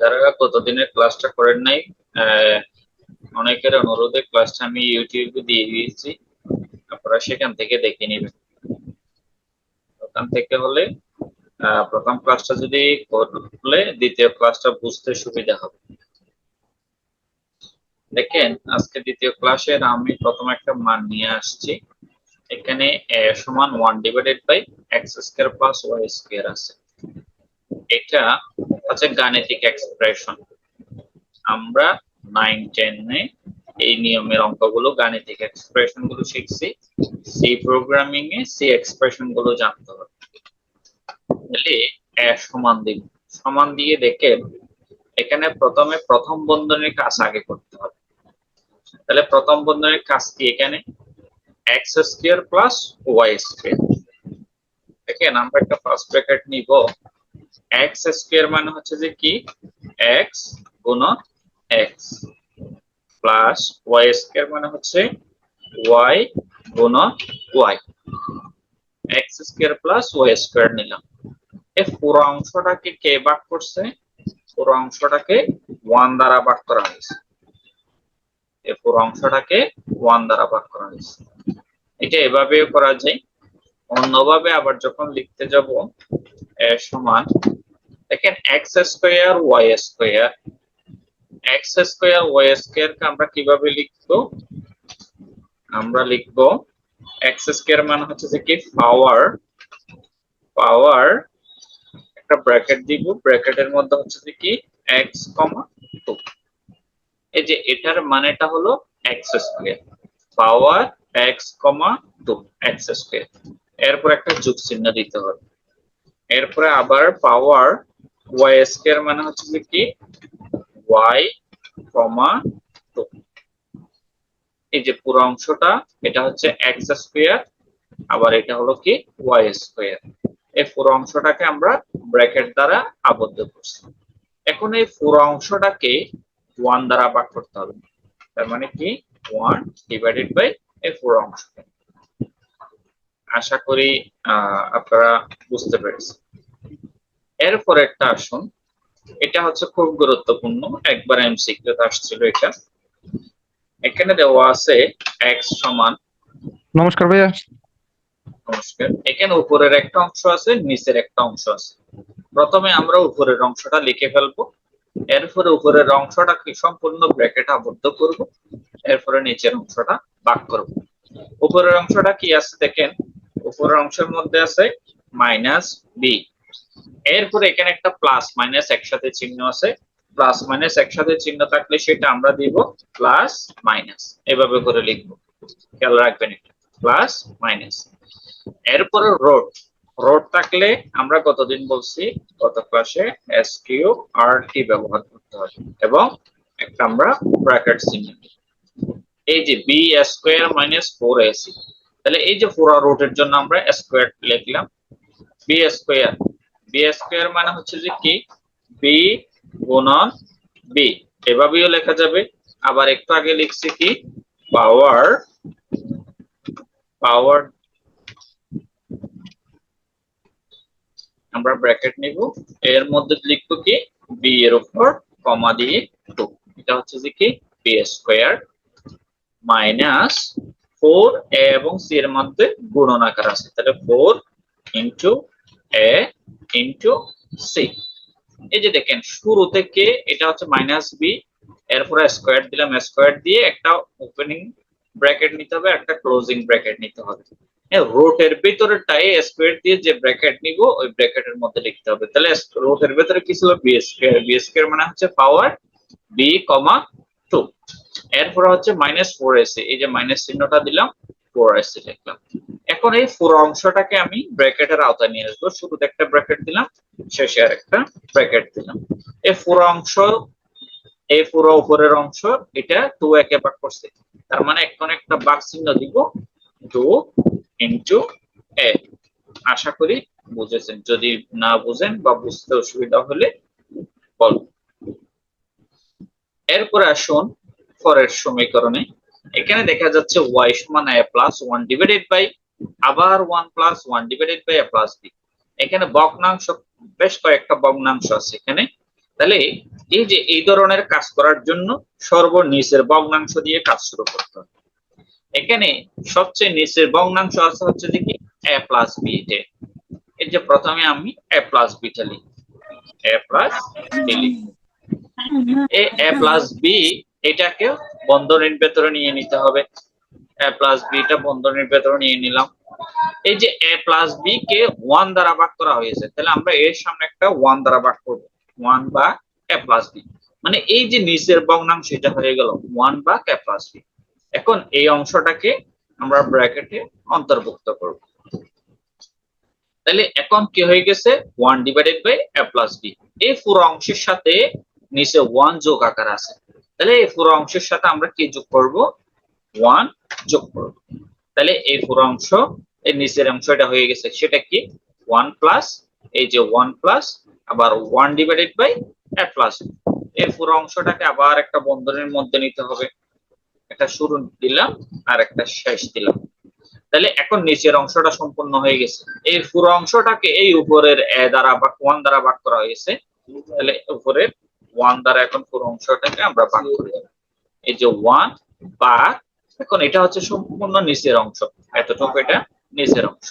যারা গতদিনের ক্লাসটা করেন নাই, অনেকের অনুরোধে ক্লাসটা আমি ইউটিউবে দিয়ে দিয়েছি, আপনারা সেখান থেকে দেখে নেবেন। ওখান থেকে হলে প্রথম ক্লাসটা যদি করলে দ্বিতীয় ক্লাসটা বুঝতে সুবিধা হবে। দেখেন, আজকে দ্বিতীয় ক্লাসের আমি প্রথম একটা মান নিয়ে আসছি। এখানে a সমান 1 divided by x square plus y square আছে। এটা হচ্ছে গাণিতিক এক্সপ্রেশন। আমরা 9 10 এ এই নিয়মের অঙ্কগুলো, গাণিতিক এক্সপ্রেশন গুলো শিখছি। সি প্রোগ্রামিং এ সি এক্সপ্রেশন গুলো জানতে হবে। তাহলে a সমান দিয়ে দেখেন, এখানে প্রথমে প্রথম বন্ধনীর কাজ আগে করতে হবে। তাহলে প্রথম বন্ধনীর কাজ কি? এখানে x square plus y square. দেখেন, আমরা একটা ফার্স্ট ব্র্যাকেট নিব। x স্কয়ার মানে হচ্ছে যে কি, x গুণন x প্লাস y স্কয়ার মানে হচ্ছে y গুণন y। x square plus y square নিলাম। এই পুরো অংশটাকে কে ভাগ করছে? পুরো অংশটাকে 1 দ্বারা ভাগ করা হয়েছে। এই পুরো অংশটাকে 1 দ্বারা ভাগ করা হয়েছে। এটা এভাবেও করা যায়। অন্যভাবে আবার যখন লিখতে যাব, a সমান, দেখেন x square y square, x square y square কে আমরা কিভাবে লিখবো? আমরা লিখবো x স্কয়ার মানে হচ্ছে যে কি, পাওয়ার একটা ব্র্যাকেট দিব, ব্র্যাকেটের মধ্যে হচ্ছে যে কি x, 2। এই যে এটার মানেটা হলো x স্কয়ার, পাওয়ার x, 2 x স্কয়ার। এরপর একটা যোগ চিহ্ন দিতে হবে। এরপরে আবার পাওয়ার y স্কয়ার মানে হচ্ছে যে কি y, 2। এই যে পুরো অংশটা, এটা হচ্ছে x স্কয়ার, আবার এটা হলো কি y স্কয়ার। এই পুরো অংশটাকে আমরা ব্র্যাকেট দ্বারা আবদ্ধ করছি। এখন এই পুরো অংশটাকে 1 দ্বারা ভাগ করতে হবে। তার মানে কি 1 ডিভাইডেড বাই এই পুরো অংশটা। আশা করি আপনারা বুঝতে পেরেছেন। এরপরেরটা আসুন, এটা হচ্ছে খুব গুরুত্বপূর্ণ, একবার এমসিকিউ তে আসছিল এটা। এখানে দেওয়া আছে x সমান, নমস্কার ভাইয়া। নমস্কার। এখানে উপরের একটা অংশ আছে, নিচের একটা অংশ আছে। প্রথমে আমরা উপরের অংশটা লিখে ফেলবো, এরপরে উপরের অংশটাকে সম্পূর্ণ ব্র্যাকেট আবদ্ধ করব, এরপরে নিচের অংশটা ভাগ করব। উপরের অংশটা কি আছে দেখেন, উপরের অংশের মধ্যে আছে মাইনাস বি, এরপরে এখানে একটা প্লাস মাইনাস একসাথে চিহ্ন আছে। প্লাস মাইনাস একসাথে চিহ্ন থাকলে সেটা আমরা দিব প্লাস মাইনাস, এভাবে করে লিখবো, খেয়াল রাখবেন এটা, প্লাস মাইনাস। এরপরে রোড থাকলে আমরা গতদিন বলছি, গত ক্লাসে SQRT ব্যবহার করতে হবে এবং একটা আমরা ব্র্যাকেট চিহ্ন দিই। এই যে b স্কয়ার মাইনাস 4ac, তাহলে এই যে পুরো রুটের জন্য আমরা স্কয়ার লিখলাম, b স্কয়ার মানে হচ্ছে যে কি b গুণন b, এভাবেও লেখা যাবে। আবার একটু আগে লিখছি কি পাওয়ার আমরা ব্র্যাকেট নিব, এর মধ্যে লিখবো কি b এর উপর কমা দিয়ে 2, এটা হচ্ছে যে কি b স্কয়ার মাইনাস 4a এবং c এর মধ্যে গুণন আকার আছে, তাহলে 4 ইনটু a ইনটু c। এই যে দেখেন, শুরু থেকে এটা হচ্ছে মাইনাস b, এরপরে স্কয়ার দিলাম, স্কয়ার দিয়ে একটা ওপেনিং ব্র্যাকেট নিতে হবে, একটা ক্লোজিং ব্র্যাকেট নিতে হবে। রুটের ভিতরটাই স্কয়ার দিয়ে যে ব্র্যাকেট নিব ওই ব্র্যাকেটের মধ্যে লিখতে হবে। তাহলে রুটের ভিতরে কি ছিল, বি স্কয়ার মানে হচ্ছে পাওয়ার b, 2। এরপর হচ্ছে মাইনাস 4ac, এই যে মাইনাস চিহ্নটা দিলাম, 4ac লিখলাম। এখন এই পুরো অংশটাকে আমি ব্র্যাকেটের আওতায় নিয়ে আসবো, শুরুতে একটা ব্র্যাকেট দিলাম, শেষে আর একটা ব্র্যাকেট দিলাম। এই পুরো অংশ, এই পুরো উপরের অংশ, এটা 2 একে ভাগ করছে, তার মানে এখন একটা ভাগ চিহ্ন দিব, 2 ইনটু a। আশা করি বুঝেছেন, যদি না বুঝেন বা বুঝতে অসুবিধা হলে বলুন। এরপরে আসুন পরের সমীকরণে, এখানে দেখা যাচ্ছে y সমান a প্লাস 1 ডিভাইডেড বাই আবার 1 plus 1 divided by a plus b। এখানে ভগ্নাংশ, বেশ কয়েকটা ভগ্নাংশ আছে এখানে। তাহলে এই যে এই ধরনের কাজ করার জন্য সর্বনিচের ভগ্নাংশ দিয়ে কাজ শুরু করতে হবে। এখানে সবচেয়ে নিচের ভগ্নাংশ আছে হচ্ছে যে কি a প্লাস b তে। এই যে প্রথমে আমি a প্লাস b টা লিখি, a প্লাস b লিখি। এই a প্লাস b এটাকে বন্ধনীর ভেতরে নিয়ে নিতে হবে। a প্লাস b টা বন্ধনীর ভেতরে নিয়ে নিলাম। এই যে a প্লাস b কে 1 দ্বারা ভাগ করা হয়েছে, তাহলে আমরা এর সামনে একটা 1 দ্বারা ভাগ করব, 1 বা a প্লাস b, মানে এই যে নিচের ভগ্নাংশ এটা হয়ে গেল 1 বা a প্লাস b। এখন এই অংশটাকে আমরা ব্র্যাকেটে অন্তর্ভুক্ত করব। তাহলে এখন কি হয়ে গেছে 1 divided by a plus b। এই পুরো অংশের সাথে নিচে 1 যোগ আকার আছে, তাহলে এই পুরো অংশের সাথে আমরা কি যোগ করব 1 যোগ করব। তাহলে এই পুরো অংশ এর নিচের অংশ এটা হয়ে গেছে, সেটা কি 1 প্লাস এই যে 1 প্লাস আবার 1 divided by a plus b। এই পুরো অংশটাকে আবার একটা বন্ধনীর মধ্যে নিতে হবে, একটা শুরু দিলাম আর একটা শেষ দিলাম। তাহলে এখন নিচের অংশটা সম্পূর্ণ হয়ে গেছে। এই পুরো অংশটাকে এই উপরের a দ্বারা বা 1 দ্বারা ভাগ করা হয়েছে, তাহলে উপরের 1 দ্বারা এখন পুরো অংশটাকে আমরা ভাগ করে দেব। এই যে 1 বা এখন এটা হচ্ছে সম্পূর্ণ নিচের অংশ, এতটুকু এটা নিচের অংশ,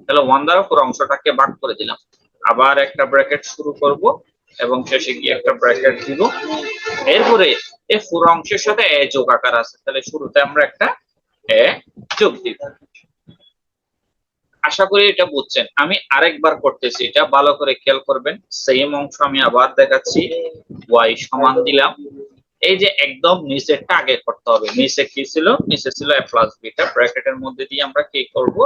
তাহলে 1 দ্বারা পুরো অংশটাকে ভাগ করে দিলাম। আবার একটা ব্র্যাকেট শুরু করব এবং শেষে গিয়ে একটা ব্র্যাকেট দিব। এরপরে এই পুরো অংশের সাথে a যোগ আকার আছে, তাহলে শুরুতে আমরা একটা a যোগ দিব। আশা করি এটা বুঝছেন। আমি আরেকবার করতেছি, এটা ভালো করে খেয়াল করবেন। সেম অংশ আমি আবার দেখাচ্ছি। y সমান দিলাম, এই যে একদম নিচেরটা আগে করতে হবে। নিচে কি ছিল? নিচে ছিল a প্লাস b টা, ব্র্যাকেটের মধ্যে দিয়ে আমরা কি করব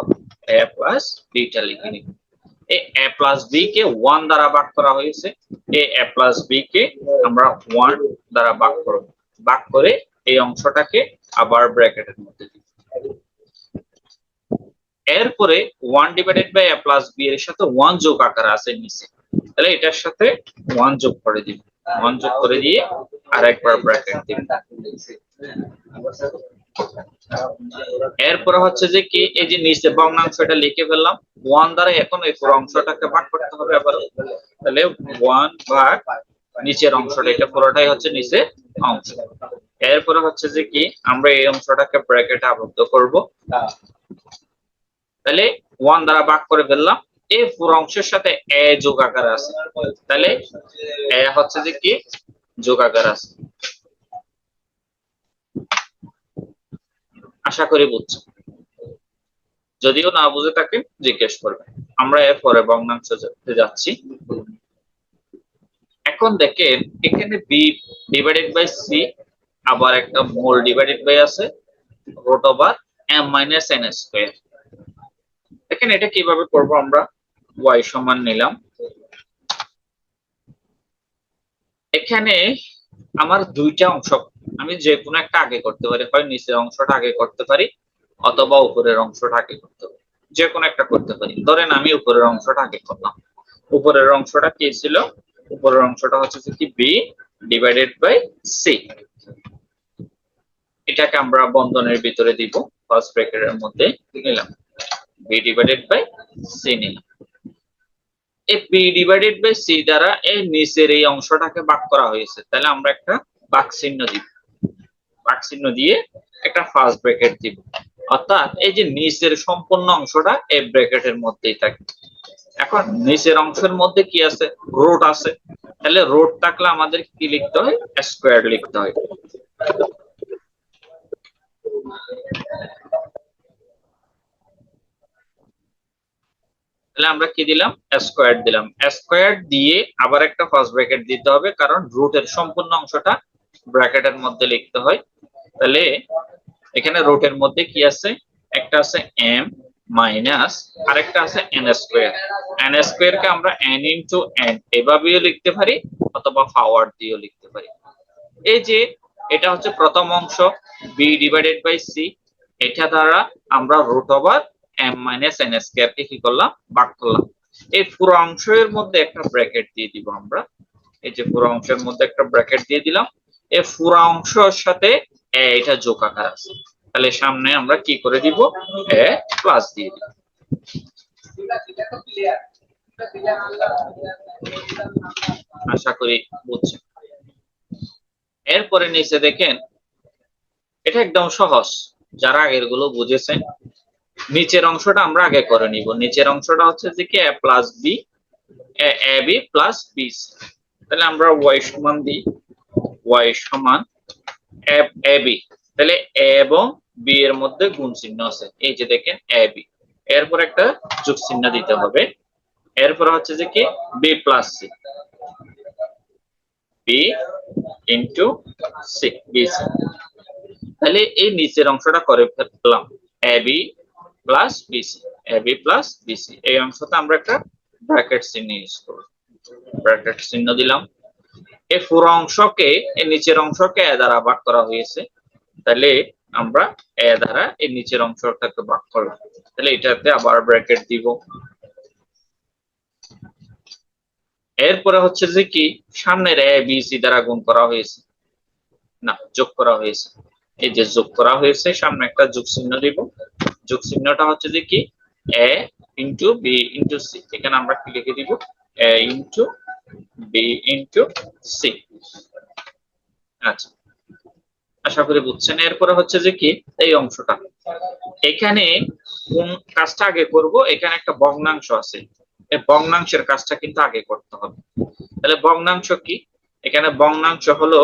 a প্লাস b টা লিখে নিব। এই a প্লাস b কে 1 দ্বারা ভাগ করা হয়েছে, এই a প্লাস b কে আমরা 1 দ্বারা ভাগ করব। ভাগ করে এই অংশটাকে আবার ব্র্যাকেটের মধ্যে দিব। এরপরে 1 divided by a plus b এর সাথে 1 যোগ আকার আছে নিচে, তাহলে এটার সাথে 1 যোগ করে দিব। 1 যোগ করে দিয়ে আরেকবার ব্র্যাকেট দিব। এরপরে হচ্ছে যে কি এই যে নিচে ভগ্নাংশটা লিখে ফেললাম, 1 দ্বারা এখন এই পুরো অংশটাকে ভাগ করতে হবে আবার। তাহলে 1 ভাগ নিচের অংশটা, এটা পুরোটাই হচ্ছে নিচের অংশ। এরপরে হচ্ছে যে কি আমরা এই অংশটাকে ব্র্যাকেটে আবদ্ধ করব। তাহলে 1 দ্বারা ভাগ করে ফেললাম, এই পুরো অংশের সাথে a যোগ আকার আছে, তাহলে a হচ্ছে যে কি যোগ আকার আছে। আশা করি বুঝছেন। যদিও না বুঝে থাকেন জিজ্ঞেস করবেন। আমরা এর পরে ভগ্নাংশ যাচ্ছি। এখন দেখেন এখানে b ডিভাইডেড বাই c, আবার একটা মোল ডিভাইডেড বাই আছে root over m minus n square. দেখেন এটা কিভাবে করব আমরা। y সমান নিলাম, এখানে আমার দুইটা অংশ, আমি যে কোনো একটা আগে করতে পারি, হয় নিচের অংশটা আগে করতে পারি অথবা উপরের অংশটা আগে করতে পারি, যে কোনো একটা করতে পারি। ধরেন আমি উপরের অংশটা আগে করলাম। উপরের অংশটা কি ছিল? উপরের অংশটা হচ্ছে কি b ডিভাইডেড বাই c। এটাকে আমরা বন্ধনীর ভিতরে দিব, ফার্স্ট ব্র্যাকেটের মধ্যে নিলাম, b ডিভাইডেড বাই c নিলাম। এই b ডিভাইডেড বাই c দ্বারা এই নিচের এই অংশটাকে ভাগ করা হয়েছে, তাহলে আমরা একটা ভাগ চিহ্ন দিব। ভাগ চিহ্ন দিয়ে একটা ফার্স্ট ব্র্যাকেট দিব, অর্থাৎ এই যে নিচের সম্পূর্ণ অংশটা এই ব্র্যাকেটের মধ্যেই থাকে। এখন নিচের অংশের মধ্যে কি আছে? রুট আছে, তাহলে রুট থাকলে আমাদের কি লিখতে হয়? স্কয়ার লিখতে হয়। তাহলে আমরা কি দিলাম? স্কয়ার দিলাম। স্কয়ার দিয়ে আবার একটা ফার্স্ট ব্র্যাকেট দিতে হবে, কারণ রুটের সম্পূর্ণ অংশটা ব্র্যাকেটের মধ্যে লিখতে হয়। তাহলে এখানে রুটের মধ্যে কি আছে? একটা আছে m মাইনাস আরেকটা আছে n স্কয়ার। n স্কয়ার কে আমরা n ইনটু n এভাবেও লিখতে পারি অথবা পাওয়ার দিয়েও লিখতে পারি। এই যে এটা হচ্ছে প্রথম অংশ b ডিভাইডেড বাই c, এটা দ্বারা আমরা root over m minus n square কে কি করলাম? ভাগ করলাম। এই পুরো অংশের মধ্যে একটা ব্র্যাকেট দিয়ে দিব আমরা। এই যে পুরো অংশের মধ্যে একটা ব্র্যাকেট দিয়ে দিলাম, এই পুরো অংশের সাথে এটা যোগ আকার আছে, তাহলে সামনে আমরা কি করে দিব? a প্লাস দিয়ে দিব। আশা করি বুঝছেন। এরপরে নিচে দেখেন এটা একদম সহজ, যারা আগের গুলো বুঝেছেন। নিচের অংশটা আমরা আগে করে নিব। নিচের অংশটা হচ্ছে যে কি a plus B, A B plus B C. তাহলে আমরা y সমান দিই, y সমান এ বি। তাহলে a এবং b এর মধ্যে গুণ চিহ্ন আছে, এই যে দেখেন এ বি, এরপর একটা যোগ চিহ্ন দিতে হবে। এরপর হচ্ছে যে কি b প্লাস সি, b ইন্টু সি, বি সি। তাহলে এই নিচের অংশটা করে ফেললাম, A B plus BC, A B plus BC. এই অংশতে আমরা একটা ব্র্যাকেট চিহ্ন ইউজ করব, ব্র্যাকেট চিহ্ন দিলাম। এই পুরো অংশকে, এই নিচের অংশকে এ দ্বারা ভাগ করা হয়েছে, তাহলে আমরা এ দ্বারা এই নিচের অংশটাকে ভাগ করব। তাহলে এটাতে আবার ব্র্যাকেট দিব। এরপরে হচ্ছে যে কি সামনের এ বি সি দ্বারা গুণ করা হয়েছে, না যোগ করা হয়েছে, এই যে যোগ করা হয়েছে, সামনে একটা যোগ চিহ্ন দিব। যোগ চিহ্নটা হচ্ছে যে কি এ ইন্টু বি ইন্টু সি। এখানে আমরা কি লিখে দিব, এ ইন্টু বি ইন্টু সি। আচ্ছা, আশা করি বুঝছেন। এরপরে হচ্ছে যে কি এই অংশটা, এখানে কোন কাজটা আগে করব, এখানে একটা ভগ্নাংশ আছে, এই ভগ্নাংশের কাজটা কিন্তু আগে করতে হবে। তাহলে ভগ্নাংশ কি, এখানে ভগ্নাংশ হলো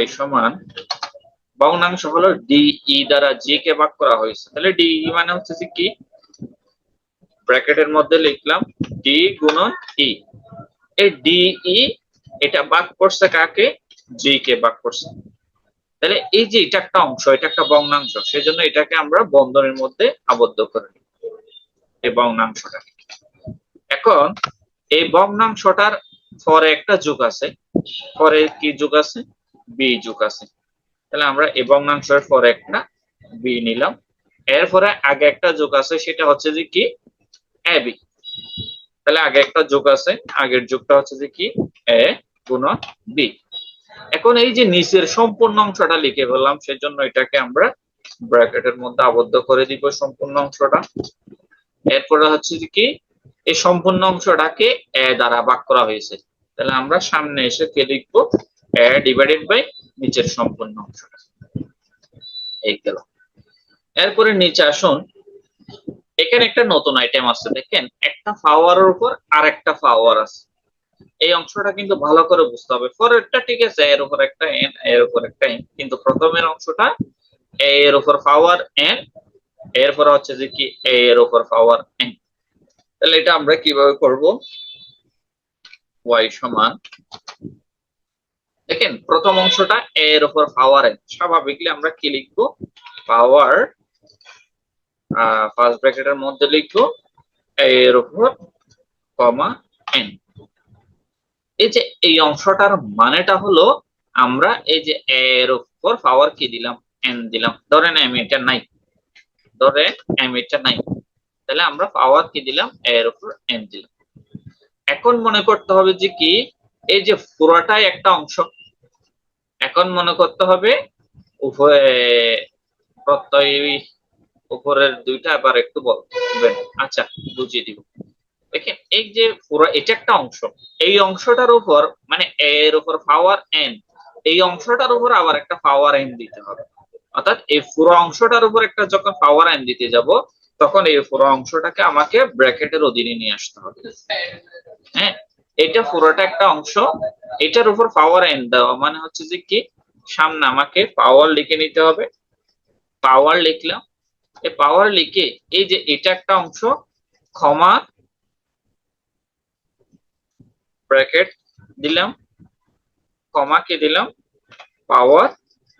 y সমান, ভগ্নাংশ হলো ডিই দ্বারা জি কে ভাগ করা হয়েছে। তাহলে ডিই মানে হচ্ছে যে কি, ব্র্যাকেটের মধ্যে লিখলাম ডি গুণন ই। এই ডিই এটা ভাগ করছে কাকে, জি কে ভাগ করছে। তাহলে এই যে এটা একটা অংশ, এটা একটা ভগ্নাংশ, সেজন্য এটাকে আমরা বন্ধনীর মধ্যে আবদ্ধ করে নিই, এই ভগ্নাংশটা। এখন এই ভগ্নাংশটার পরে একটা যোগ আছে, পরে কি যোগ আছে, বি যোগ আছে। তাহলে আমরা এই ভগ্নাংশের পরে একটা বি নিলাম, এরপরে আগে একটা যোগ আছে, সেটা হচ্ছে যে কি এ বি। তাহলে আগে একটা যোগ আছে, আগের যোগটা হচ্ছে যে কি এ গুণন বি। এখন এই যে নিচের সম্পূর্ণ অংশটা লিখে ফেললাম, সেজন্য এটাকে আমরা ব্র্যাকেটের মধ্যে আবদ্ধ করে দিব সম্পূর্ণ অংশটা। এরপরে হচ্ছে যে কি এই সম্পূর্ণ অংশটাকে এ দ্বারা ভাগ করা হয়েছে, তাহলে আমরা সামনে এসে কে লিখবো, এ ডিভাইডেড বাই নিচের সম্পূর্ণ অংশটা। এই গেল। এরপরে নিচে আসুন, এখানে একটা নতুন আইটেম আছে, দেখেন একটা পাওয়ারের উপর আর একটা পাওয়ার আছে। এই অংশটা কিন্তু ভালো করে বুঝতে হবে। পরেরটা ঠিক আছে, এর উপর একটা এন, এর উপর একটা এন, কিন্তু প্রথমের অংশটা এ এর উপর পাওয়ার এন, এরপর হচ্ছে যে কি এ এর উপর পাওয়ার এন। তাহলে এটা আমরা কিভাবে করব, y সমান, দেখেন প্রথম অংশটা এ এর উপর পাওয়ার এন, স্বাভাবিকলি আমরা কি লিখবো, পাওয়ার ফার্স্ট ব্র্যাকেটের মধ্যে লিখবো এ এর উপর কমা এন। এই যে এই অংশটার মানেটা হলো, আমরা এই যে এ এর উপর পাওয়ার কি দিলাম, এন দিলাম। ধরেন এম এটা নাই, ধরেন এম এটা নাই, তাহলে আমরা পাওয়ার কি দিলাম, এ এর উপর এন দিলাম। এখন মনে করতে হবে যে কি এই যে পুরোটাই একটা অংশ, এখন মনে করতে হবে উভয় প্রত্যয়, উপরের দুইটা আবার একটু বলবেন। আচ্ছা, বুঝিয়ে দিব। দেখেন এই যে পুরো এটা একটা অংশ, এই অংশটার উপর মানে এর উপর পাওয়ার এন, এই অংশটার উপর আবার একটা পাওয়ার এন দিতে হবে। অর্থাৎ এই পুরো অংশটার উপর একটা যখন পাওয়ার এন দিতে যাব, তখন এই পুরো অংশটাকে আমাকে ব্র্যাকেটের অধীনে নিয়ে আসতে হবে। হ্যাঁ, এটা পুরোটা একটা অংশ, এটার উপর পাওয়ার এন দেওয়া মানে হচ্ছে যে কি সামনে আমাকে পাওয়ার লিখে নিতে হবে। পাওয়ার লিখলাম, এই পাওয়ার লিখে এই যে এটা একটা অংশ, ক্ষমা ব্র্যাকেট দিলাম, কমা কে দিলাম, পাওয়ার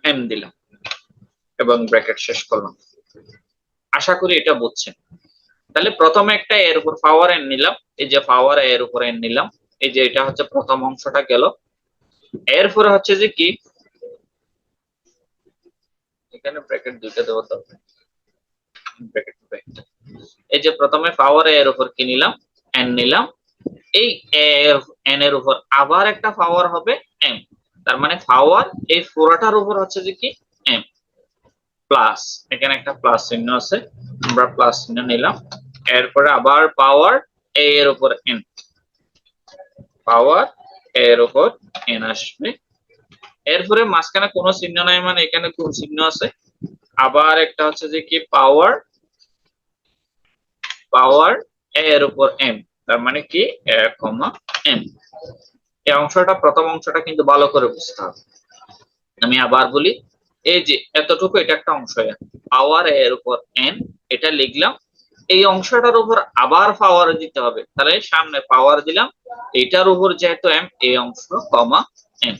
এম দিলাম এবং ব্র্যাকেট শেষ করলাম। আশা করি এটা বুঝছেন। তাহলে প্রথমে একটা এর উপর পাওয়ার এন নিলাম, এই যে পাওয়ার এর উপর এন নিলাম, এই যে এটা হচ্ছে প্রথম অংশটা গেল। এরপরে হচ্ছে যে কি এখানে ব্র্যাকেট দুইটা দেওয়া দরকার, ব্র্যাকেট দুইটা। এই যে প্রথমে পাওয়ার এর উপর কি নিলাম, এন নিলাম, এই এন এর উপর আবার একটা পাওয়ার হবে এম, তার মানে পাওয়ার এই পুরোটার উপর হচ্ছে যে কি এম প্লাস, এখানে একটা প্লাস চিহ্ন আছে, আমরা প্লাস চিহ্ন নিলাম। এরপরে আবার পাওয়ার এর উপর এন, পাওয়ার এর উপর এন আসবে, এরপরে মাঝখানে কোনো চিহ্ন নাই মানে এখানে কোন চিহ্ন আছে, আবার একটা হচ্ছে যে কি পাওয়ার পাওয়ার এর উপর এম, তার মানে কি এ কমা এম। এই অংশটা প্রথম অংশটা কিন্তু ভালো করে বুঝতে হবে। আমি আবার বলি, এই যে এতটুকু এটা একটা অংশ, পাওয়ার এর উপর এন এটা লিখলাম, এই অংশটার উপর আবার পাওয়ার দিতে হবে, তাহলে সামনে পাওয়ার দিলাম, এটার উপর যেহেতু এম এই অংশ কমা এম।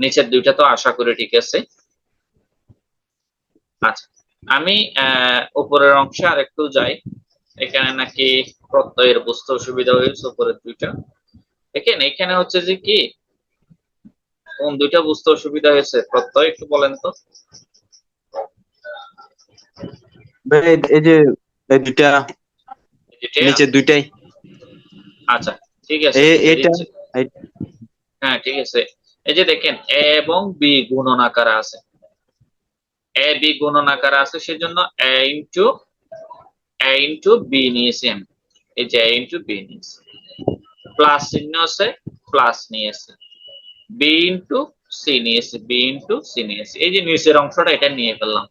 নিচের দুইটা তো আশা করি ঠিক আছে। আচ্ছা, আমি উপরের অংশে আর একটু যাই। এখানে নাকি প্রত্যয়ের বুঝতে অসুবিধা হয়েছে উপরের দুইটা। দেখেন এখানে হচ্ছে যে কি কোন দুইটা বুঝতে অসুবিধা হয়েছে প্রত্যয় একটু বলেন তো। ভাই এই যে এই দুইটা যেটা, নিচের দুইটাই আচ্ছা ঠিক আছে লিখে এটা দিচ্ছি। হ্যাঁ ঠিক আছে, এই যে দেখেন এ এবং বি গুণন আকারে আছে, এ বি গুণন আকারে আছে, সেজন্য এ ইন্টু বি নিয়েছি আমি। এই যে এ ইন্টু বি নিয়েছি, প্লাস চিহ্ন আছে প্লাস নিয়েছি, বি ইন্টু সি নিয়েছি, বি ইন্টু সি নিয়েছি। এই যে নিচের অংশটা এটা নিয়ে ফেললাম,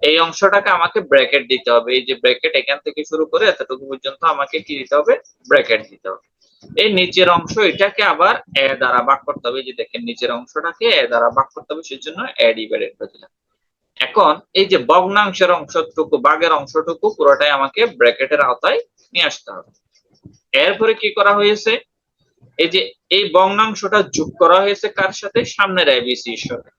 এই অংশটাকে আমাকে ব্র্যাকেট দিতে হবে। এই যে ব্র্যাকেট এখান থেকে শুরু করে এতটুকু পর্যন্ত আমাকে কি দিতে হবে, ব্র্যাকেট দিতে হবে। এই নিচের অংশ এটাকে আবার এ দ্বারা ভাগ করতে হবে, এই যে দেখেন নিচের অংশটাকে এ দ্বারা ভাগ করতে হবে, সেজন্য এ ডিভাইডেড করে দিলাম। এখন এই যে ভগ্নাংশের অংশটুকু ভাগের অংশটুকু পুরোটাই আমাকে ব্র্যাকেটের আওতায় নিয়ে আসতে হবে। এরপরে কি করা হয়েছে, এই যে এই ভগ্নাংশটা যোগ করা হয়েছে কার সাথে, সামনের এবিসি এর সাথে।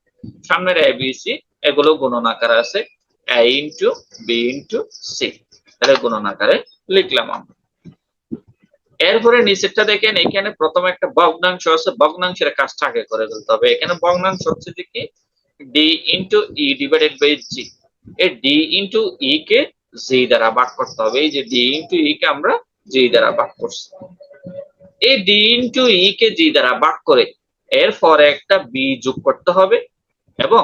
সামনের এবিসি এগুলো গুণন আকারে আছে, এ ইন্টু বি ইন্টু সি, তাহলে গুণন আকারে লিখলাম আমরা। এরপরে নিচেরটা দেখেন, এখানে প্রথমে একটা ভগ্নাংশ আছে, ভগ্নাংশের কাজটা আগে করে ফেলতে হবে। এখানে ভগ্নাংশ হচ্ছে যে কি D into E divided by G, এই ডি ইন্টু ই কে জি দ্বারা ভাগ করতে হবে। এই যে ডি ইন্টু ই কে আমরা জি দ্বারা ভাগ করছি, এই ডি ইন্টু ই কে জি দ্বারা ভাগ করে এরপরে একটা বি যোগ করতে হবে, এবং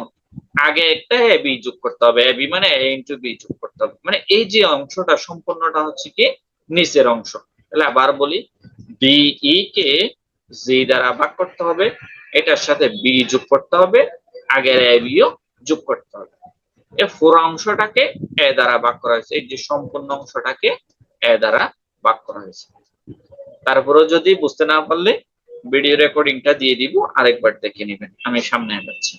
আগে একটা এ বি যোগ করতে হবে, এ বি মানে এ ইন্টু বি যোগ করতে হবে। মানে এই যে অংশটা সম্পূর্ণটা হচ্ছে কি নিচের অংশ। তাহলে আবার বলি, ডিই কে জি দ্বারা ভাগ করতে হবে, এটার সাথে বি যোগ করতে হবে, আগের এ বিও যোগ করতে হবে। এই পুরো অংশটাকে এ দ্বারা ভাগ করা হয়েছে, এই যে সম্পূর্ণ অংশটাকে এ দ্বারা ভাগ করা হয়েছে। তারপরেও যদি বুঝতে না পারলে ভিডিও রেকর্ডিংটা দিয়ে দিব, আরেকবার দেখে নেবেন। আমি সামনে আগাচ্ছি।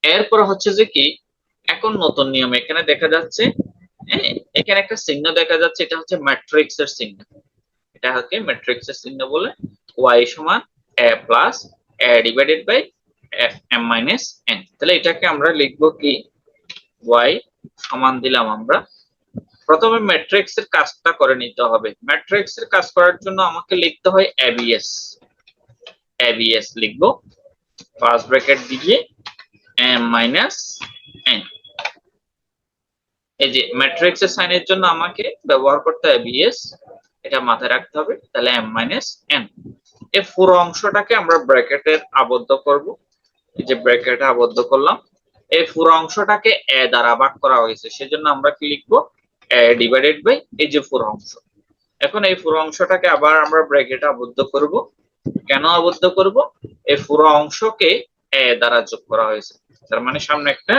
এরপর হচ্ছে যে কি এখন নতুন নিয়ম এখানে দেখা যাচ্ছে, হ্যাঁ এখানে একটা চিহ্ন দেখা যাচ্ছে, এটা হচ্ছে ম্যাট্রিক্স এর চিহ্ন। এটা হচ্ছে ম্যাট্রিক্স এর চিহ্ন বলে y সমান a plus a divided by m minus n। তাহলে এটাকে আমরা লিখবো কি, y সমান দিলাম আমরা, প্রথমে ম্যাট্রিক্স এর কাজটা করে নিতে হবে। ম্যাট্রিক্স এর কাজ করার জন্য আমাকে লিখতে হয় abs, abs লিখবো ফার্স্ট ব্র্যাকেট দিয়ে m মাইনাস n। এই যে ম্যাট্রিক্স এর সাইনের জন্য আমাকে ব্যবহার করতে হবে বিএস, এটা মাথায় রাখতে হবে। তাহলে m মাইনাস n, এই পুরো অংশটাকে আমরা ব্র্যাকেটে আবদ্ধ করব। এই যে ব্র্যাকেটে আবদ্ধ করলাম, এই পুরো অংশটাকে a দ্বারা ভাগ করা হয়েছে, সেজন্য আমরা কি লিখবো, a ডিভাইডেড বাই এই যে পুরো অংশ। এখন এই পুরো অংশটাকে আবার আমরা ব্র্যাকেটে আবদ্ধ করব। কেন আবদ্ধ করব, এই পুরো অংশকে a দ্বারা যোগ করা হয়েছে, তার মানে সামনে একটা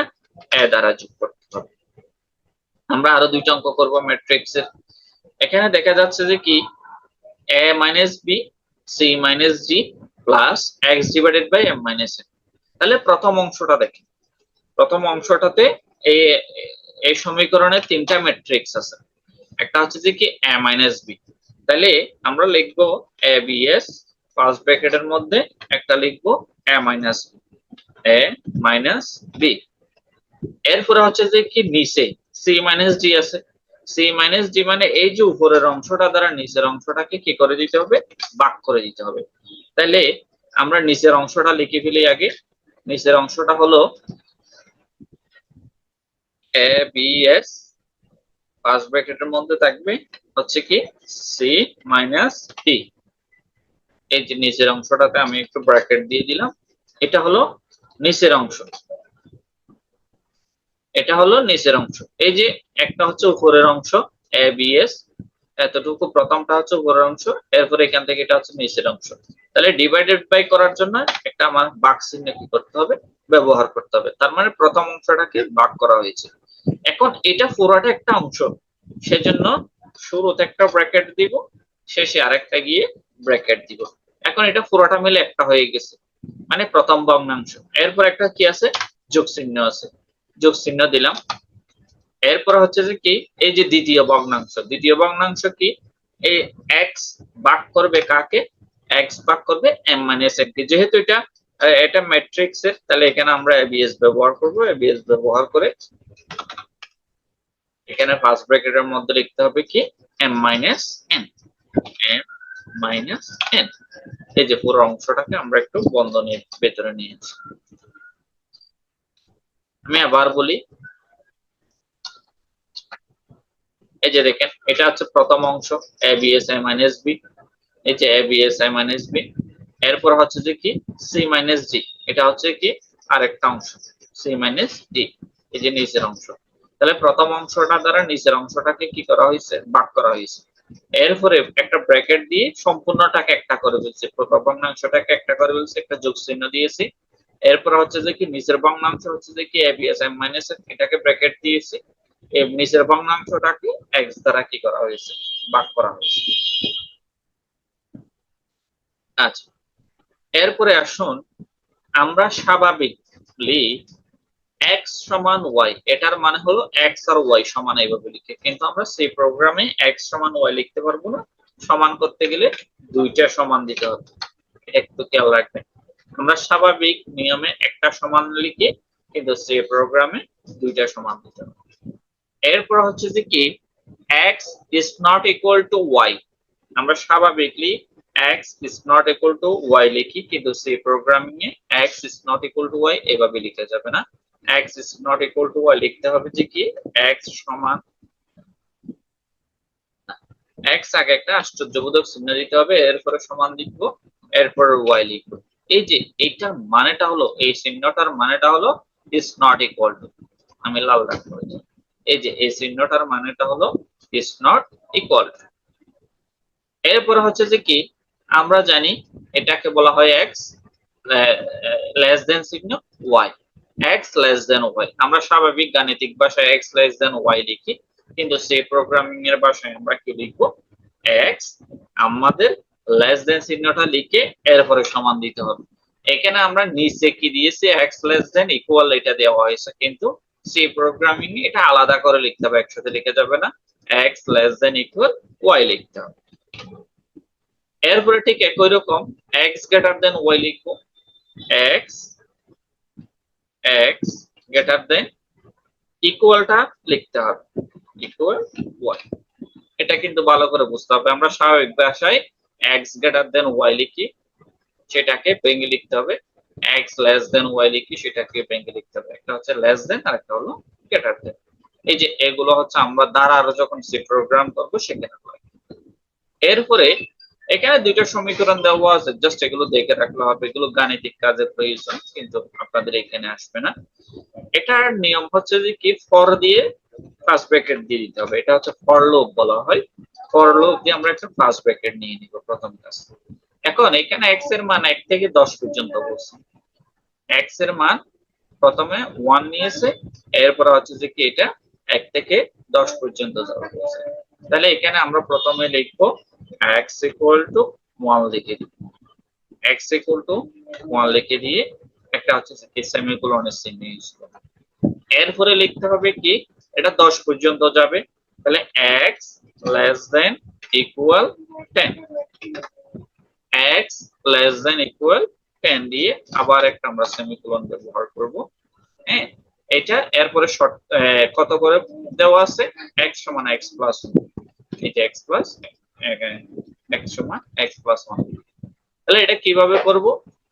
a দ্বারা যোগ করতে হবে। আমরা আরো দুইটা অঙ্ক করব ম্যাট্রিক্স এর। এখানে দেখা যাচ্ছে যে কি a minus B C minus G plus X divided by M minus N. তাহলে প্রথম অংশটা দেখি, প্রথম অংশটাতে এই সমীকরণে তিনটা ম্যাট্রিক্স আছে, একটা হচ্ছে যে কি a মাইনাস বি, তাহলে আমরা লিখবো a বি এস ফার্স্ট ব্র্যাকেটের মধ্যে একটা লিখবো a মাইনাস বি। এরপরে হচ্ছে যে কি নিচে সি মাইনাস ডি আছে, সি মাইনাস ডি মানে এই যে উপরের অংশটা দ্বারা নিচের অংশটাকে কি করে দিতে হবে, ভাগ করে দিতে হবে। তাহলে আমরা নিচের অংশটা লিখে ফেলি আগে। নিচের অংশটা হলো এ বি এস ফার্স্ট ব্র্যাকেটের মধ্যে থাকবে হচ্ছে কি সি মাইনাস ডি। এই যে নিচের অংশটাতে আমি একটু ব্র্যাকেট দিয়ে দিলাম, এটা হলো নিচের অংশ, এটা হলো নিচের অংশ। এই যে একটা হচ্ছে উপরের অংশ এ বি এস, এতটুকু প্রথমটা হচ্ছে উপরের অংশ, এরপর এখান থেকে এটা হচ্ছে নিচের অংশ। তাহলে ডিভাইডেড বাই করার জন্য একটা আমার ভাগ চিহ্ন কি করতে হবে, ব্যবহার করতে হবে। তার মানে প্রথম অংশটাকে ভাগ করা হয়েছে। এখন এটা পুরোটা একটা অংশ, সেজন্য শুরুতে একটা ব্র্যাকেট দিব, শেষে আরেকটা গিয়ে ব্র্যাকেট দিব। এখন এটা পুরোটা মিলে একটা হয়ে গেছে, মানে প্রথম ভগ্নাংশ। এরপর একটা কি আছে, যোগ চিহ্ন আছে, যোগ চিহ্ন দিলাম। এরপর হচ্ছে যে কি, এই যে দ্বিতীয় ভগ্নাংশ, দ্বিতীয় ভগ্নাংশ কি, এই এক্স ভাগ করবে কাকে, এক্স ভাগ করবে এম মাইনাস এন কে। যেহেতু এটা ম্যাট্রিক্স এর, তাহলে এখানে আমরা এবিএস ব্যবহার করব। এবিএস ব্যবহার করে এখানে ফার্স্ট ব্র্যাকেটের মধ্যে লিখতে হবে কি, M minus N, M minus N. এই যে পুরো অংশটাকে আমরা একটু বন্ধনীর ভেতরে নিয়েছি। আমি আবার বলি, এই যে দেখেন এটা হচ্ছে প্রথম অংশ, A B S I minus B, এই যে A B S I minus B. এরপর হচ্ছে যে কি, সি মাইনাস ডি, এটা হচ্ছে কি আরেকটা অংশ, সি মাইনাস ডি, এই যে নিচের অংশ। তাহলে প্রথম অংশটা দ্বারা নিচের অংশটাকে কি করা হয়েছে, ভাগ করা হয়েছে। এরপরে একটা ব্র্যাকেট দিয়ে সম্পূর্ণটাকে একটা করে ফেলছি, প্রথম ভগ্নাংশটাকে একটা করে ফেলছি, একটা যোগ চিহ্ন দিয়েছি। এরপর হচ্ছে যে কি নিচের ভগ্নাংশ হচ্ছে যে কি এ বি এস আই মাইনাস এটাকে ব্র্যাকেট দিয়েছি, এই নিচের ভগ্নাংশটাকে এক্স দ্বারা কি করা হয়েছে, ভাগ করা হয়েছে। আচ্ছা, এরপরে আসুন আমরা স্বাভাবিকলি x সমান y, এটার মানে হলো x আর y সমান এইভাবে লিখে, কিন্তু আমরা সেই প্রোগ্রামে x সমান y লিখতে পারবো না। সমান করতে গেলে দুইটা সমান দিতে হবে, একটু খেয়াল রাখবেন। আমরা স্বাভাবিক নিয়মে একটা সমান লিখি, কিন্তু সেই প্রোগ্রামে দুইটা সমান দিতে হবে। এরপর হচ্ছে যে কি, x is not equal to y, আমরা স্বাভাবিকলি x is not equal to y লিখি, কিন্তু সেই programming A x is not equal to y এভাবে লিখা যাবে না। x is not equal to y লিখতে হবে যে কি, x সমান, x আগে একটা আশ্চর্যবোধক চিহ্ন দিতে হবে, এরপরে সমান লিখবো, এরপর y লিখবো। এই যে এইটার মানেটা হলো, এই চিহ্নটার মানেটা হলো is not equal to, আমি লাল দাগ করেছি। এই যে এই চিহ্নটার মানেটা হলো is not equal to। এরপর হচ্ছে যে কি, আমরা জানি এটাকে বলা হয় x লেস দেন চিহ্ন y, x less than y। আমরা স্বাভাবিক গাণিতিক ভাষায় x লেস দেন y লিখি, কিন্তু সি প্রোগ্রামিং এর ভাষায় আমরা কি লিখবো, x আমাদের লেস দেন চিহ্নটা লিখে এরপরে সমান দিতে হবে। এখানে আমরা নিচে কি দিয়েছি, x লেস দেন ইকুয়াল এটা দেওয়া হয়েছে, কিন্তু সি প্রোগ্রামিং এ এটা আলাদা করে লিখতে হবে, একসাথে লিখে যাবে না, x less than equal y লিখতে হবে। এরপরে ঠিক একই রকম x গ্রেটার দেন y লিখবো, x গ্রেটার দেন ইকুয়ালটা লিখতে হবে, ইকুয়াল y। এটা কিন্তু ভালো করে বুঝতে হবে, আমরা স্বাভাবিক ভাষায় x গ্রেটার দেন y লিখি, সেটাকে ভেঙে লিখতে হবে, x লেস দেন y লিখি, সেটাকে ভেঙে লিখতে হবে। একটা হচ্ছে লেস দেন আর একটা হলো গ্রেটার দেন। এই যে এগুলো হচ্ছে আমরা দ্বারা আরো যখন সি প্রোগ্রাম করবো সেখানে হয়। এরপরে এখানে দুইটা সমীকরণ দেওয়া আছে, জাস্ট এগুলো দেখে রাখলে হবে, এগুলো গাণিতিক কাজের প্রয়োজন, কিন্তু আপনাদের এখানে আসবে না। এটার নিয়ম হচ্ছে যে কি, ফর দিয়ে ফার্স্ট ব্র্যাকেট দিয়ে দিতে হবে, এটা হচ্ছে ফর লুপ বলা হয়। ফর লুপ দিয়ে আমরা একটা ফার্স্ট ব্র্যাকেট নিয়ে নিব প্রথম কাজ। এখন এখানে x এর মান 1 থেকে 10 পর্যন্ত বলছি, x এর মান প্রথমে 1 নিয়েছে, এরপর হচ্ছে যে কি এটা 1 থেকে 10 পর্যন্ত যাবে। তাহলে এখানে আমরা প্রথমে লিখবো x equal to 1 লিখে দিব, x equal to 1 লিখে দিয়ে একটা হচ্ছে যে সেমিকোলনের চিহ্ন ইউজ করব। এরপরে লিখতে হবে কি, এটা 10 পর্যন্ত যাবে, তাহলে x less than equal 10, x less than equal 10 দিয়ে আবার একটা আমরা সেমিকোলন ব্যবহার করব। হ্যাঁ, এটা এরপরে শর্ট কত করে দেওয়া আছে, x সমান x প্লাস 1, এটা x প্লাস x সমান x প্লাস 1। তাহলে এটা কিভাবে করব,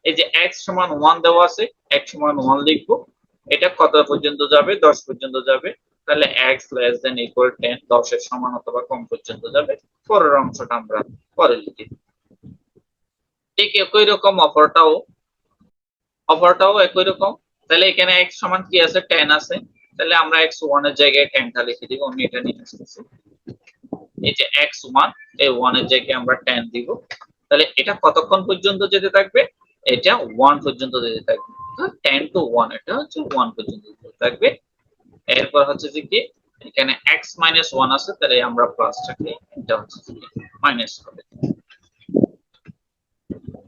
এই যে x সমান 1 দেওয়া আছে, x সমান 1 লিখবো, এটা কত পর্যন্ত যাবে, 10 পর্যন্ত যাবে, তাহলে x less than equal 10, 10 এর সমান অথবা কম পর্যন্ত যাবে। পরের অংশটা আমরা পরে লিখি। ঠিক একই রকম অপরটাও একই রকম। তাহলে এখানে x সমান কি আছে, 10 আছে, তাহলে আমরা x 1 এর জায়গায় 10টা লিখে দিব। আমি এটা নিয়ে আসতেছি, এই যে x1, এই 1 এর জায়গায় আমরা 10 দিব, তাহলে এটা কতক্ষণ পর্যন্ত যেতে থাকবে? এটা 1 পর্যন্ত যেতে থাকবে। 10 to 1, এটা হচ্ছে 1 পর্যন্ত যেতে থাকবে। এরপর হচ্ছে যে কি এখানে x minus 1 আছে, তাহলে আমরা প্লাসটাকে এটা হচ্ছে যে মাইনাস হবে।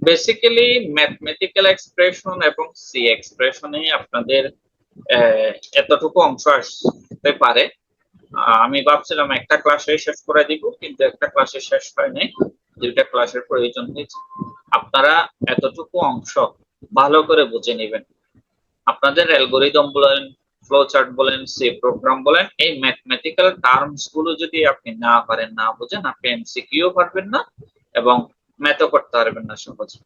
বেসিক্যালি ম্যাথমেটিক্যাল এক্সপ্রেশন এবং সি এক্সপ্রেশনে আপনাদের এতটুকু অংশ আসতে পারে। আমি ভাবছিলাম একটা ক্লাসে শেষ করে দিব, কিন্তু একটা ক্লাসে শেষ হয় নাই, দুইটা ক্লাসের প্রয়োজন হয়েছে। আপনারা এতটুকু অংশ ভালো করে বুঝে নেবেন। আপনাদের অ্যালগরিদম বলেন, ফ্লো চার্ট বলেন, সি প্রোগ্রাম বলেন, এই ম্যাথমেটিক্যাল টার্মস গুলো যদি আপনি না পারেন, না বুঝেন, আপনি এমসিকিউ পারবেন না এবং ম্যাথও করতে পারবেন না সহজে।